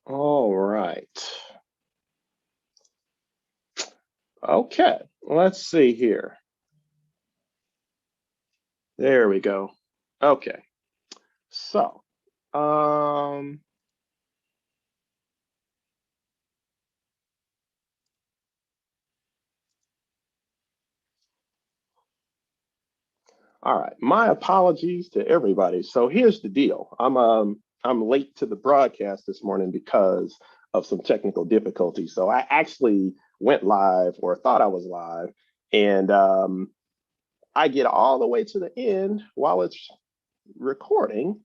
All right. Okay, let's see here. There we go. Okay, so, um, all right. My apologies to everybody. So here's the deal. I'm late to the broadcast this morning because of some technical difficulties. So I actually went live or thought I was live, and I get all the way to the end while it's recording,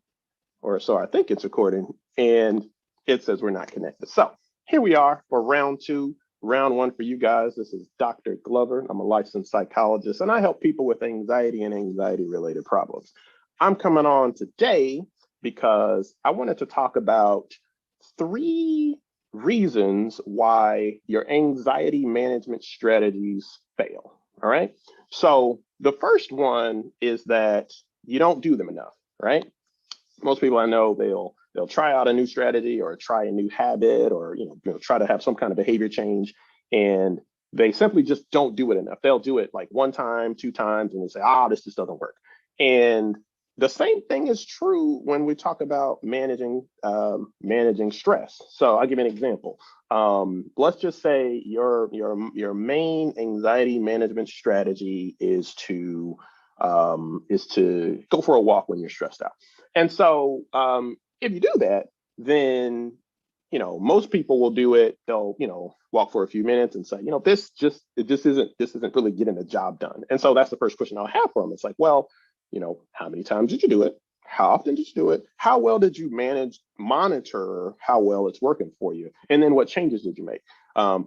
or so I think it's recording, and it says we're not connected. So here we are for round two, round one for you guys. This is Dr. Glover. I'm a licensed psychologist, and I help people with anxiety and anxiety related problems. I'm coming on today because I wanted to talk about three reasons why your anxiety management strategies fail. All right. So the first one is that you don't do them enough, right? Most people I know, they'll try out a new strategy or try a new habit, or try to have some kind of behavior change, and they simply just don't do it enough. They'll do it like one time, two times, and they say, this just doesn't work. And the same thing is true when we talk about managing stress. So I'll give you an example. Let's just say your main anxiety management strategy is to go for a walk when you're stressed out. And so if you do that, then most people will do it. They'll walk for a few minutes and say, this isn't really getting the job done. And so that's the first question I'll have for them. It's like, well, how many times did you do it? How often did you do it? How well did you monitor how well it's working for you? And then what changes did you make?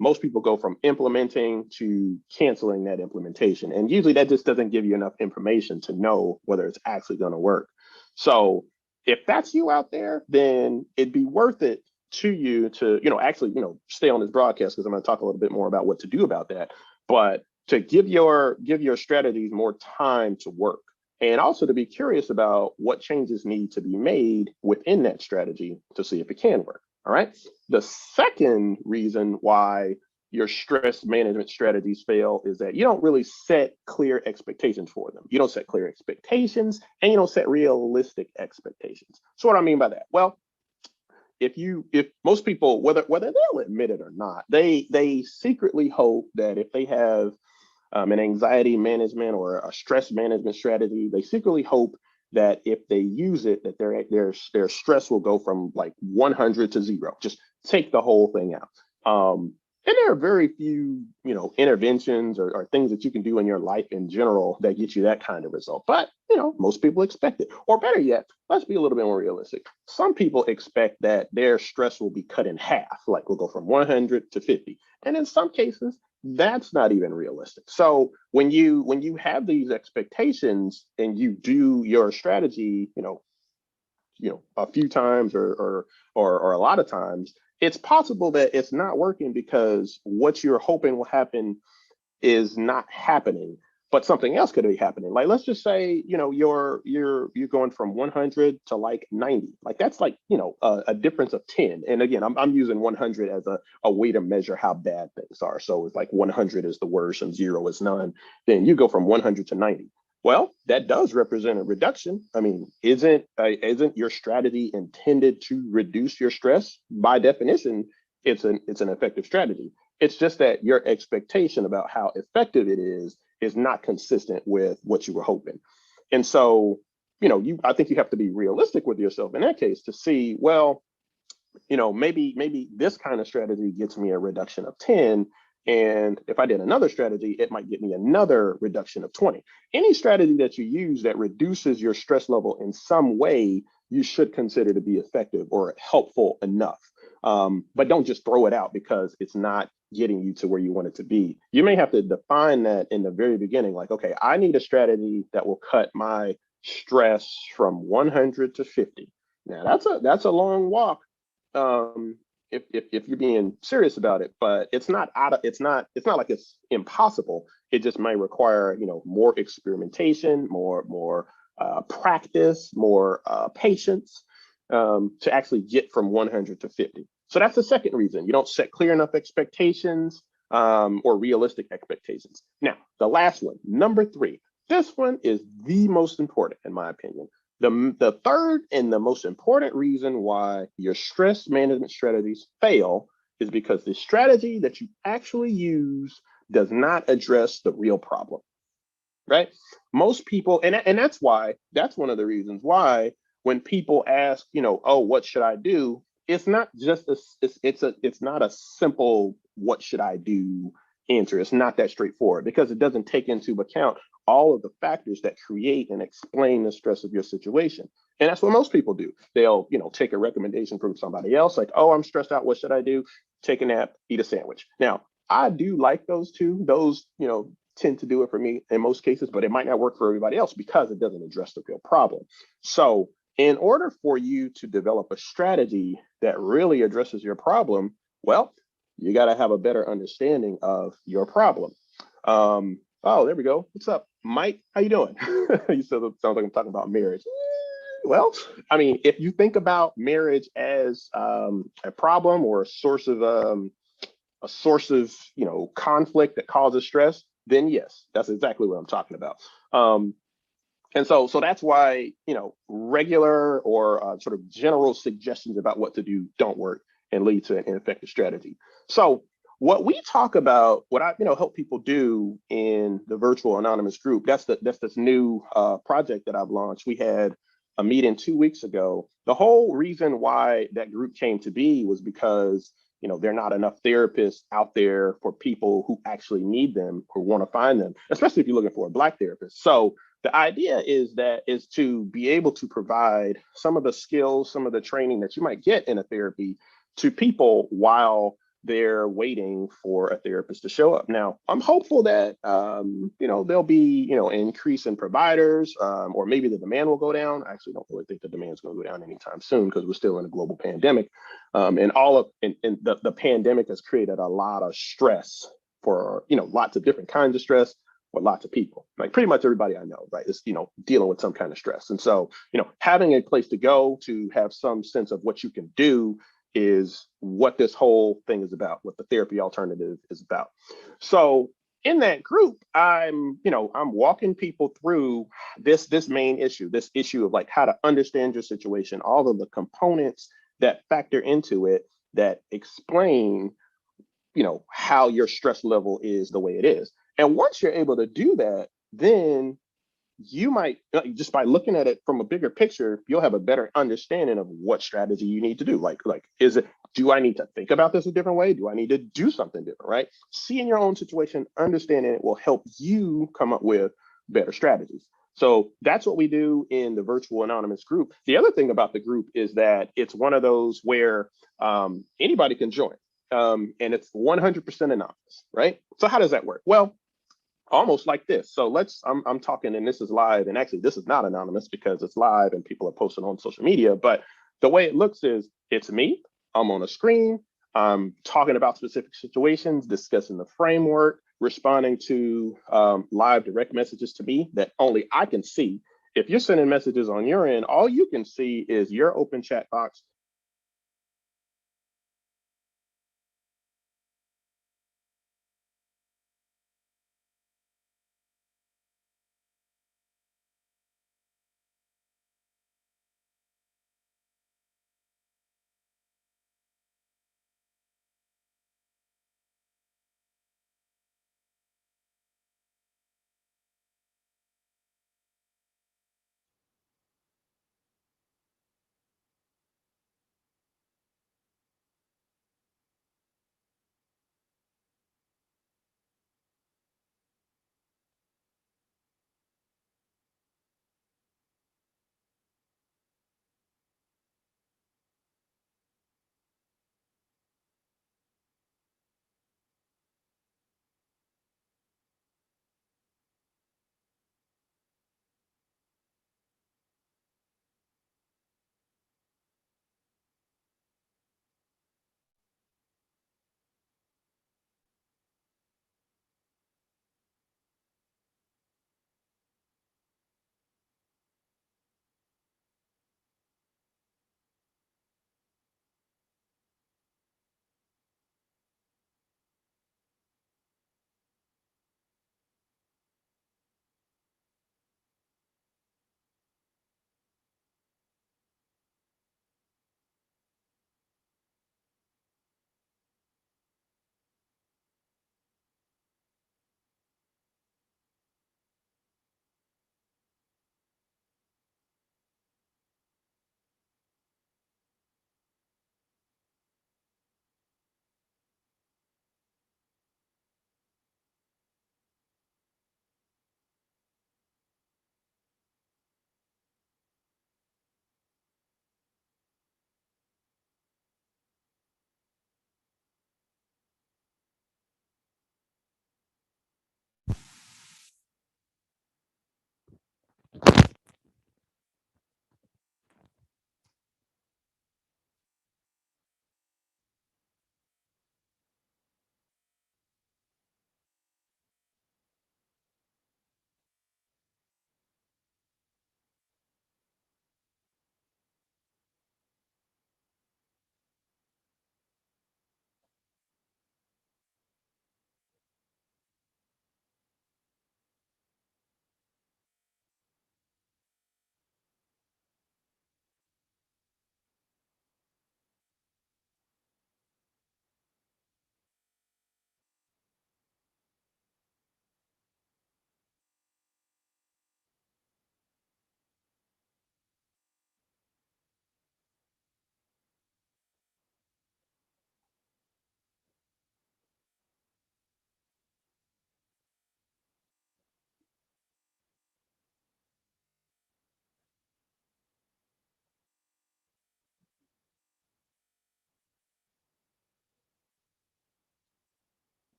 Most people go from implementing to canceling that implementation. And usually that just doesn't give you enough information to know whether it's actually going to work. So if that's you out there, then it'd be worth it to you to, actually, stay on this broadcast, because I'm going to talk a little bit more about what to do about that. But to give your strategies more time to work, and also to be curious about what changes need to be made within that strategy to see if it can work. All right. The second reason why your stress management strategies fail is that you don't really set clear expectations for them. You don't set clear expectations, and you don't set realistic expectations. So what I mean by that? Well, if most people, whether they'll admit it or not, they secretly hope that if they have an anxiety management or a stress management strategy, they secretly hope that if they use it, that their stress will go from like 100 to zero. Just take the whole thing out. And there are very few, interventions or things that you can do in your life in general that get you that kind of result. But, most people expect it. Or better yet, let's be a little bit more realistic. Some people expect that their stress will be cut in half, like we'll go from 100 to 50. And in some cases, that's not even realistic. So when you have these expectations and you do your strategy, a few times or a lot of times, it's possible that it's not working because what you're hoping will happen is not happening, but something else could be happening. Like, let's just say, you're going from 100 to like 90. Like, that's like, a difference of 10. And again, I'm using 100 as a way to measure how bad things are. So it's like 100 is the worst and zero is none. Then you go from 100 to 90. Well, that does represent a reduction. I mean, isn't your strategy intended to reduce your stress? By definition, it's an effective strategy. It's just that your expectation about how effective it is not consistent with what you were hoping. And so, I think you have to be realistic with yourself in that case to see, well, maybe this kind of strategy gets me a reduction of 10. And if I did another strategy, it might get me another reduction of 20. Any strategy that you use that reduces your stress level in some way, you should consider to be effective or helpful enough. But don't just throw it out because it's not getting you to where you want it to be. You may have to define that in the very beginning, like, okay, I need a strategy that will cut my stress from 100 to 50. Now that's a long walk, if you're being serious about it, but it's not like it's impossible. It just may require more experimentation, more practice, more patience, to actually get from 100 to 50. So that's the second reason. You don't set clear enough expectations or realistic expectations. Now, the last one, number three, this one is the most important, in my opinion. The third and the most important reason why your stress management strategies fail is because the strategy that you actually use does not address the real problem, right? Most people, and that's one of the reasons why when people ask, oh, what should I do? It's not just it's not a simple what should I do answer. It's not that straightforward because it doesn't take into account all of the factors that create and explain the stress of your situation. And that's what most people do. They'll, take a recommendation from somebody else, like, oh, I'm stressed out. What should I do? Take a nap, eat a sandwich. Now, I do like those two. Those, tend to do it for me in most cases, but it might not work for everybody else because it doesn't address the real problem. So, in order for you to develop a strategy that really addresses your problem, well, you got to have a better understanding of your problem. Oh, there we go. What's up, Mike? How you doing? You said it sounds like I'm talking about marriage. Well, I mean, if you think about marriage as a problem or a source of conflict that causes stress, then yes, that's exactly what I'm talking about. And so that's why regular or sort of general suggestions about what to do don't work and lead to an ineffective strategy. So what we talk about, what I help people do in the virtual anonymous group, that's this new project that I've launched. We had a meeting 2 weeks ago. The whole reason why that group came to be was because there are not enough therapists out there for people who actually need them or want to find them, especially if you're looking for a Black therapist. So the idea is to be able to provide some of the skills, some of the training that you might get in a therapy to people while they're waiting for a therapist to show up. Now, I'm hopeful that there'll be an increase in providers, or maybe the demand will go down. I actually don't really think the demand's going to go down anytime soon because we're still in a global pandemic, and the pandemic has created a lot of stress for lots of different kinds of stress for lots of people. Like pretty much everybody I know, right, is dealing with some kind of stress, and so having a place to go to have some sense of what you can do is what this whole thing is about, what the therapy alternative is about. So in that group, I'm walking people through this main issue, this issue of like how to understand your situation, all of the components that factor into it that explain, how your stress level is the way it is. And once you're able to do that, then you might just by looking at it from a bigger picture, you'll have a better understanding of what strategy you need to do. Like is it, do I need to think about this a different way? Do I need to do something different? Right? Seeing your own situation, understanding it will help you come up with better strategies. So that's what we do in the virtual anonymous group. The other thing about the group is that it's one of those where anybody can join, and it's 100% anonymous, right? So how does that work? Well, almost like this. So I'm talking, and this is live, and actually this is not anonymous because it's live and people are posting on social media, but the way it looks is it's me, I'm on a screen, I'm talking about specific situations, discussing the framework, responding to live direct messages to me that only I can see. If you're sending messages on your end, all you can see is your open chat box.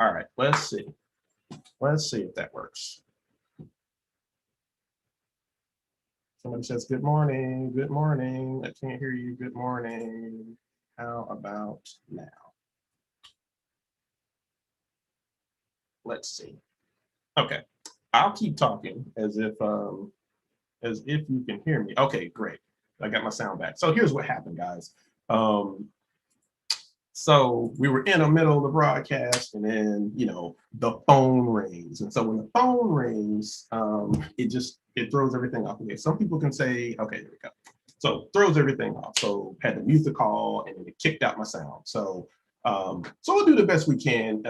All right, let's see. Let's see if that works. Somebody says, good morning, good morning. I can't hear you, good morning. How about now? Let's see. Okay, I'll keep talking as if you can hear me. Okay, great. I got my sound back. So here's what happened, guys. So we were in the middle of the broadcast, and then the phone rings, and so when the phone rings, it throws everything off. Okay, some people can say, okay, there we go. So throws everything off. So had to mute the call, and then it kicked out my sound. So we'll do the best we can.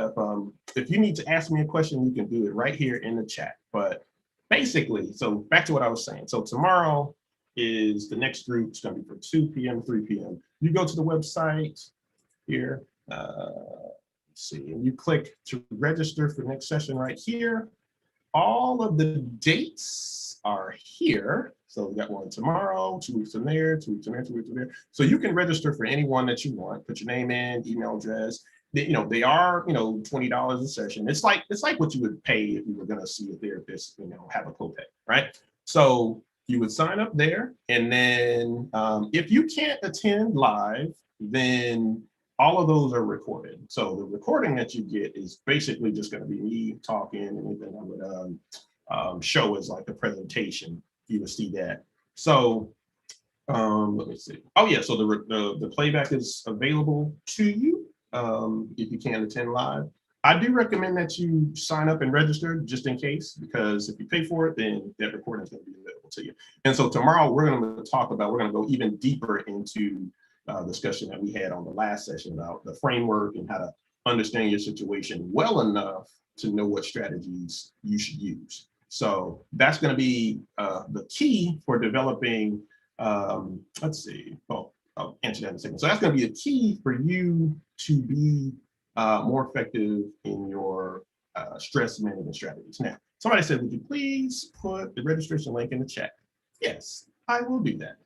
If you need to ask me a question, you can do it right here in the chat. But basically, so back to what I was saying. So tomorrow is the next group. It's going to be from 2 p.m. to 3 p.m. You go to the website here. Let's see, and you click to register for the next session right here. All of the dates are here. So we got one tomorrow, 2 weeks from there, 2 weeks from there, 2 weeks from there. So you can register for any one that you want. Put your name in, email address. They are $20 a session. It's like what you would pay if you were going to see a therapist, have a copay, right? So you would sign up there, and then if you can't attend live, then all of those are recorded. So the recording that you get is basically just going to be me talking, and anything I would show as like a presentation. You will see that. So let me see. Oh yeah, so the playback is available to you if you can't attend live. I do recommend that you sign up and register just in case, because if you pay for it, then that recording is going to be available to you. And so tomorrow we're going to go even deeper into discussion that we had on the last session about the framework and how to understand your situation well enough to know what strategies you should use. So that's going to be the key for developing. Let's see. Oh, I'll answer that in a second. So that's going to be a key for you to be more effective in your stress management strategies. Now, somebody said, would you please put the registration link in the chat? Yes, I will do that.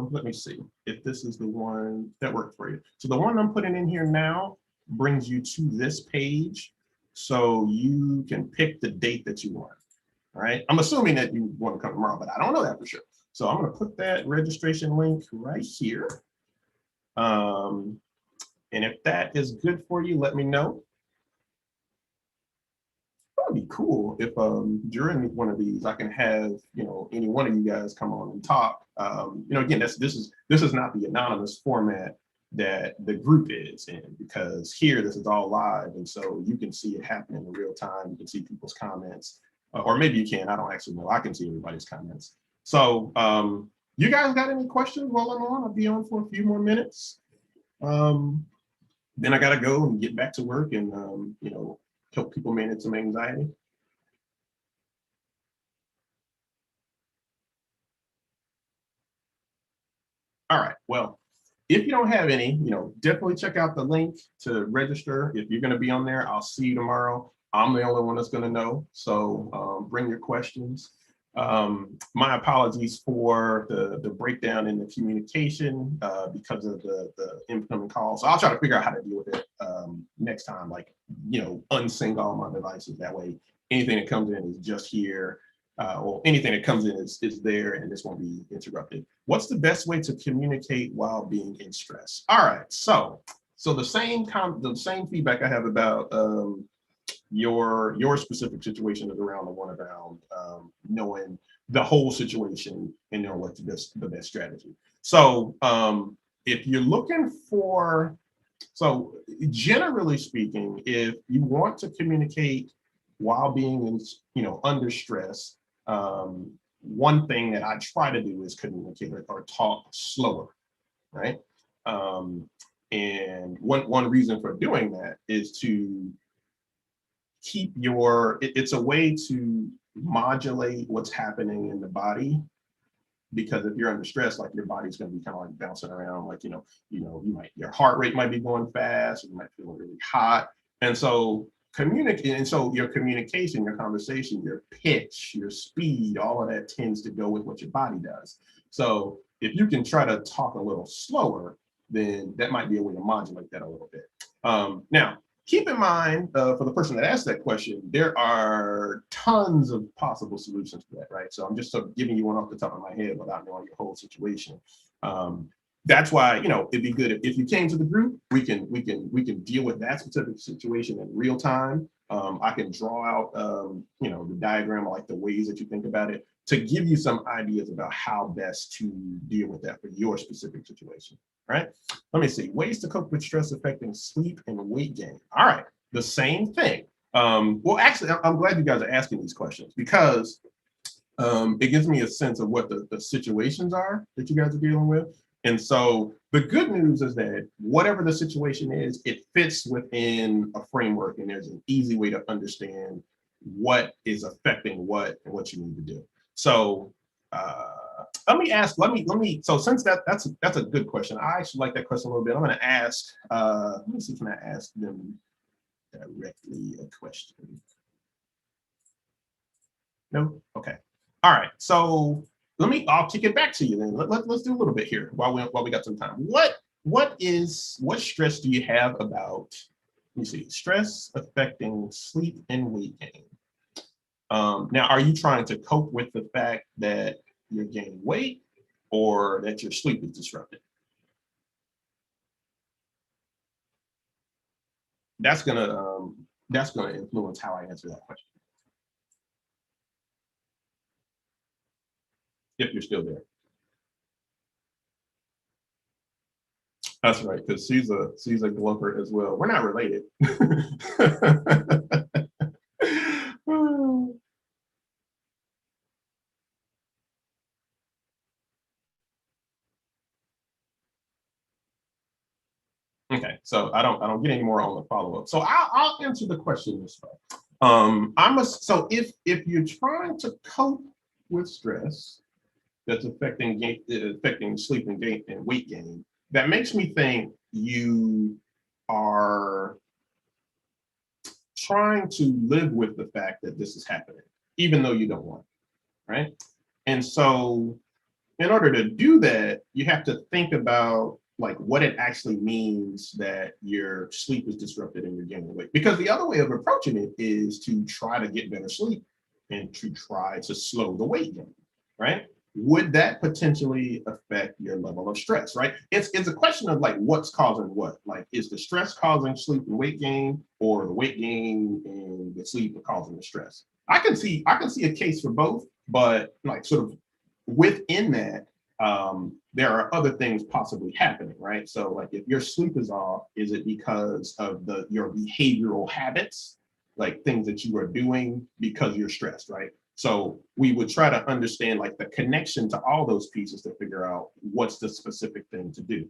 Let me see if this is the one that worked for you. So the one I'm putting in here now brings you to this page, so you can pick the date that you want. All right. I'm assuming that you want to come tomorrow, but I don't know that for sure. So I'm going to put that registration link right here. And if that is good for you, let me know. That would be cool if during one of these I can have any one of you guys come on and talk. Again, this is not the anonymous format that the group is in, because here this is all live, and so you can see it happening in real time. You can see people's comments, or maybe you can. I don't actually know. I can see everybody's comments. So you guys got any questions while I'm on? I'll be on for a few more minutes. Then I got to go and get back to work and help people manage some anxiety. All right, well, if you don't have any, definitely check out the link to register. If you're going to be on there, I'll see you tomorrow. I'm the only one that's going to know, so bring your questions. My apologies for the breakdown in the communication because of the incoming calls. So I'll try to figure out how to deal with it next time, like, unsync all my devices. That way, anything that comes in is just here. Or anything that comes in is there, and this won't be interrupted. What's the best way to communicate while being in stress? All right, so the same feedback I have about your specific situation is around the one around knowing the whole situation and knowing what's the best strategy. So if you're looking for, so generally speaking, if you want to communicate while being under stress, one thing that I try to do is communicate or talk slower, right? And one reason for doing that is to keep it's a way to modulate what's happening in the body, because if you're under stress, like, your body's going to be kind of like bouncing around, like, your heart rate might be going fast, you might feel really hot. And so your communication, your conversation, your pitch, your speed, all of that tends to go with what your body does. So if you can try to talk a little slower, then that might be a way to modulate that a little bit. Now, keep in mind, for the person that asked that question, there are tons of possible solutions to that, right? So I'm just sort of giving you one off the top of my head without knowing your whole situation. That's why, you know, it'd be good if you came to the group, we can deal with that specific situation in real time. I can draw out, you know, the diagram, like the ways that you think about it, to give you some ideas about how best to deal with that for your specific situation, right? Let me see, ways to cope with stress affecting sleep and weight gain. All right, the same thing. Well, actually, I'm glad you guys are asking these questions, because it gives me a sense of what the situations are that you guys are dealing with. And so the good news is that whatever the situation is, it fits within a framework, and there's an easy way to understand what is affecting what and what you need to do. So let me, so since that's a good question, I actually like that question a little bit. I'm going to ask, let me see, can I ask them directly a question? No? Okay. All right. So I'll kick it back to you then. Let's do a little bit here while we got some time. What stress do you have about, let me see, stress affecting sleep and weight gain? Now, are you trying to cope with the fact that you're gaining weight or that your sleep is disrupted? That's gonna influence how I answer that question, if you're still there. That's right, because she's a glover as well. We're not related. Okay, so I don't get any more on the follow-up. So I'll answer the question this way. So if you're trying to cope with stress that's affecting sleep and weight gain, that makes me think you are trying to live with the fact that this is happening, even though you don't want it, right? And so in order to do that, you have to think about like what it actually means that your sleep is disrupted and you're gaining weight. Because the other way of approaching it is to try to get better sleep and to try to slow the weight gain, right? Would that potentially affect your level of stress, right? It's a question of like what's causing what. Like, is the stress causing sleep and weight gain, or the weight gain and the sleep are causing the stress? I can see a case for both, but like sort of within that, there are other things possibly happening, right? So like if your sleep is off, is it because of your behavioral habits, like things that you are doing because you're stressed, right? So we would try to understand like the connection to all those pieces to figure out what's the specific thing to do.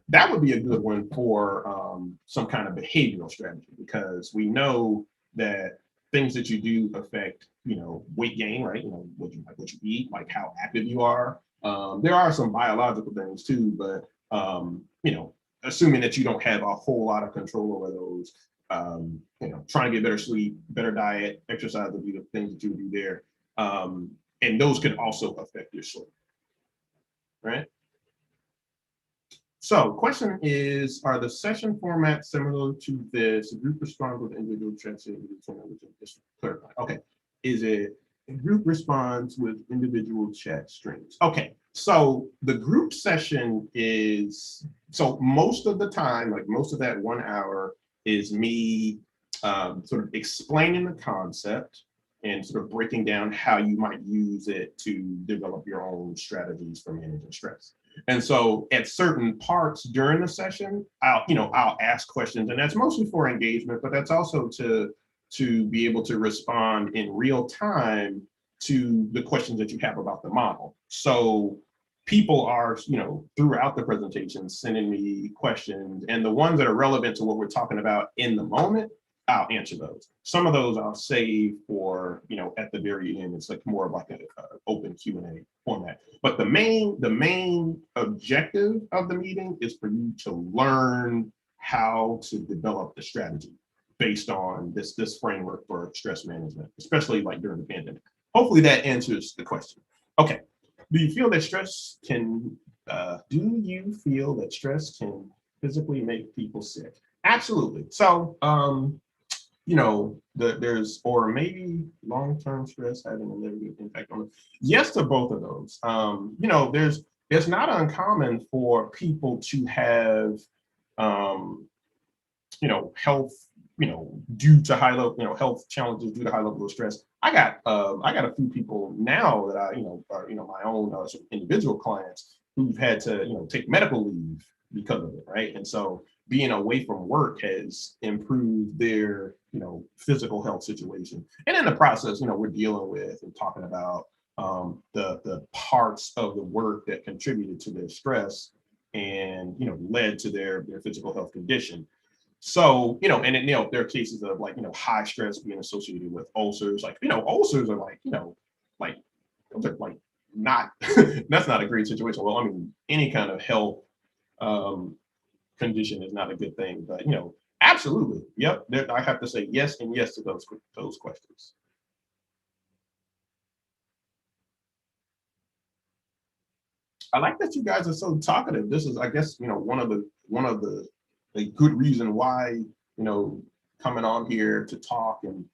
That would be a good one for some kind of behavioral strategy, because we know that things that you do affect, you know, weight gain, right? You know, what you eat, like how active you are. There are some biological things too, but you know, assuming that you don't have a whole lot of control over those, you know, trying to get better sleep, better diet, exercise would be the things that you would do there. And those could also affect your sleep, right? So question is, are the session formats similar to this? A group responds with individual chats. Just clarify. Okay. Is it a group responds with individual chat streams? Okay. So the group session is, so most of the time, like most of that 1 hour is me sort of explaining the concept and sort of breaking down how you might use it to develop your own strategies for managing stress. And so at certain parts during the session, I'll ask questions, and that's mostly for engagement, but that's also to be able to respond in real time to the questions that you have about the model. So people are, you know, throughout the presentation sending me questions, and the ones that are relevant to what we're talking about in the moment, I'll answer those. Some of those I'll save for, you know, at the very end. It's like more of like an open Q&A format. But the main objective of the meeting is for you to learn how to develop the strategy based on this framework for stress management, especially like during the pandemic. Hopefully that answers the question. Okay. Do you feel that stress can Do you feel that stress can physically make people sick? Absolutely. So, there's, or maybe long-term stress having a negative impact on it. Yes to both of those. It's not uncommon for people to have, um, health, due to high level, health challenges due to high level of stress. I got a few people now that are, my own sort of individual clients who've had to, take medical leave because of it, right? And so being away from work has improved their, physical health situation. And in the process, we're dealing with and talking about the parts of the work that contributed to their stress and, led to their physical health condition. So, and it, there are cases of like, high stress being associated with ulcers. Like, ulcers are like, like, they're like not, that's not a great situation. Well, I mean, any kind of health um, condition is not a good thing, but, absolutely. Yep. I have to say yes and yes to those questions. I like that you guys are so talkative. This is, I guess, one of the a good reason why, you know, coming on here to talk and,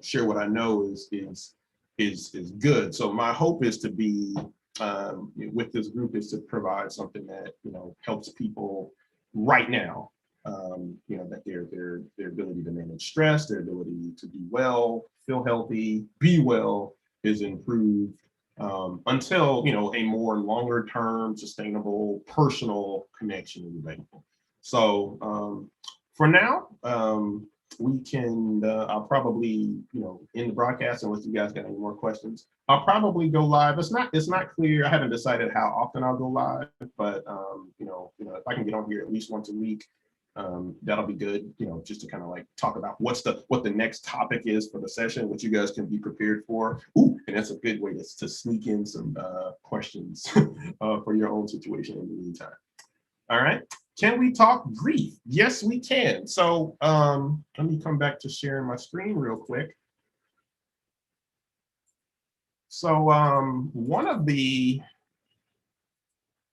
share what I know is good. So my hope is to be with this group is to provide something that, helps people right now. That their ability to manage stress, their ability to be well, feel healthy, be well is improved until a more longer term sustainable personal connection is available. So for now we can I'll probably end the broadcast unless you guys got any more questions. I'll probably go live. It's not clear. I haven't decided how often I'll go live, but if I can get on here at least once a week, that'll be good, just to kind of like talk about what the next topic is for the session, which you guys can be prepared for. Ooh, and that's a good way to sneak in some questions for your own situation in the meantime. All right. Can we talk grief? Yes, we can. So let me come back to sharing my screen real quick. So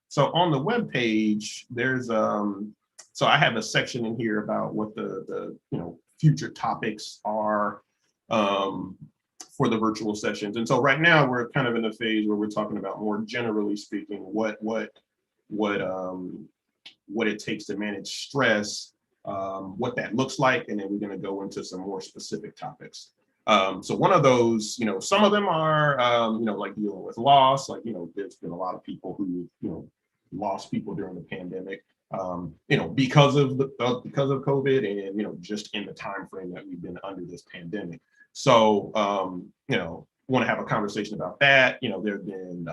so on the web page, there's so I have a section in here about what the future topics are for the virtual sessions. And so right now we're kind of in a phase where we're talking about more generally speaking what it takes to manage stress, what that looks like, and then we're going to go into some more specific topics. So one of those, some of them are, like dealing with loss. Like, there's been a lot of people who, lost people during the pandemic, because of COVID, and just in the time frame that we've been under this pandemic. So, want to have a conversation about that. There have been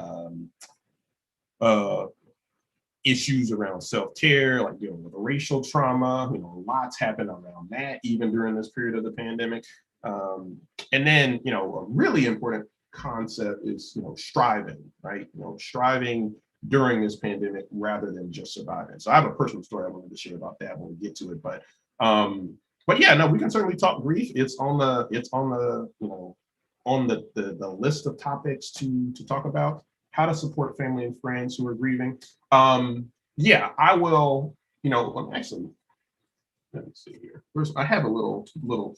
issues around self-care, like dealing with racial trauma. Lots happened around that, even during this period of the pandemic. And then, a really important concept is, striving, right? Striving during this pandemic rather than just surviving. So I have a personal story I wanted to share about that when we get to it. But yeah, no, we can certainly talk grief. It's on the on the list of topics to talk about. How to support family and friends who are grieving. Yeah, I will, actually, let me see here. First, I have a little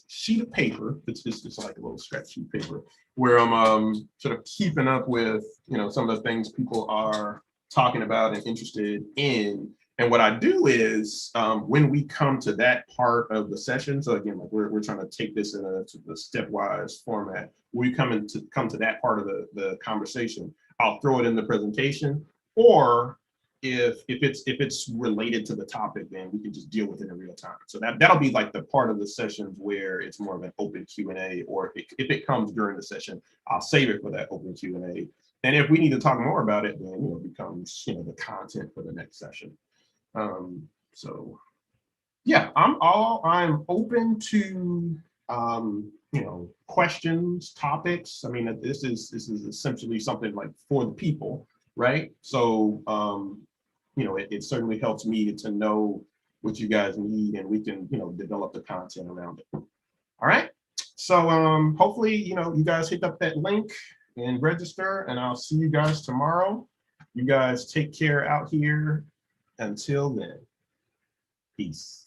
sheet of paper. It's just like a little scratch sheet paper where I'm sort of keeping up with some of the things people are talking about and interested in. And what I do is when we come to that part of the session, so again, like we're trying to take this in a stepwise format. We come to that part of the conversation, I'll throw it in the presentation, or if it's related to the topic, then we can just deal with it in real time. So that'll be like the part of the sessions where it's more of an open Q&A, or if it comes during the session, I'll save it for that open Q&A. And if we need to talk more about it, then it becomes the content for the next session. So yeah, I'm open to questions, topics. I mean, this is essentially something like for the people, right? So it certainly helps me to know what you guys need, and we can develop the content around it. All right. So hopefully you guys hit up that link and register, and I'll see you guys tomorrow You guys take care out here. Until then, peace.